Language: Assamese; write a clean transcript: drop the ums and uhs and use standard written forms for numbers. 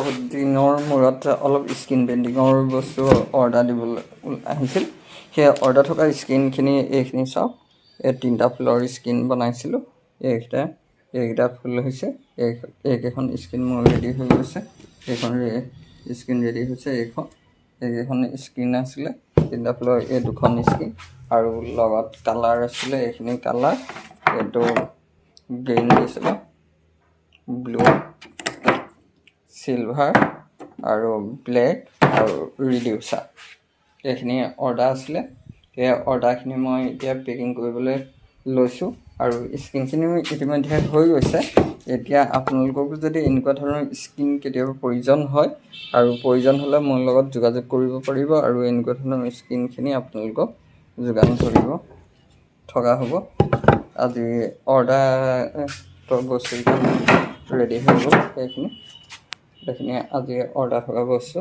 বহুত দিনৰ মূৰত অলপ স্ক্ৰীণ পেইণ্টিঙৰ বস্তু অৰ্ডাৰ দিবলৈ আহিছিল। সেই অৰ্ডাৰ থকা স্ক্ৰীণখিনি এইখিনি চাওক। এই 3টা ফুলৰ স্ক্ৰীণ বনাইছিলোঁ। এইকেইটা ফুল হৈছে। এইকেইখন স্ক্ৰীণ মোৰ ৰেডি হৈ গৈছে। এইখন স্ক্ৰীণ ৰেডি হৈছে। এইকেইখন স্ক্ৰীণ আছিলে 3টা ফুলৰ। এই 2খন স্ক্ৰীণ আৰু লগত কালাৰ আছিলে। এইখিনি কালাৰ, এইটো গ্ৰীণ দিছিলোঁ, ব্লু, চিলভাৰ আৰু ব্লেক আৰু ৰিডিউচাৰ। এইখিনি অৰ্ডাৰ আছিলে। সেই অৰ্ডাৰখিনি মই এতিয়া পেকিং কৰিবলৈ লৈছোঁ আৰু স্ক্ৰীণখিনিও ইতিমধ্যে হৈ গৈছে। এতিয়া আপোনালোককো যদি এনেকুৱা ধৰণৰ স্ক্ৰীণ কেতিয়াবা প্ৰয়োজন হয় আৰু প্ৰয়োজন হ'লে মোৰ লগত যোগাযোগ কৰিব পাৰিব আৰু এনেকুৱা ধৰণৰ স্ক্ৰীণখিনি আপোনালোকক যোগান ধৰিব থকা হ'ব। আজি অৰ্ডাৰ বস্তুকেইটা ৰেডি হৈ গ'ল। এইখিনি আজি অৰ্ডাৰ থকা বস্তু।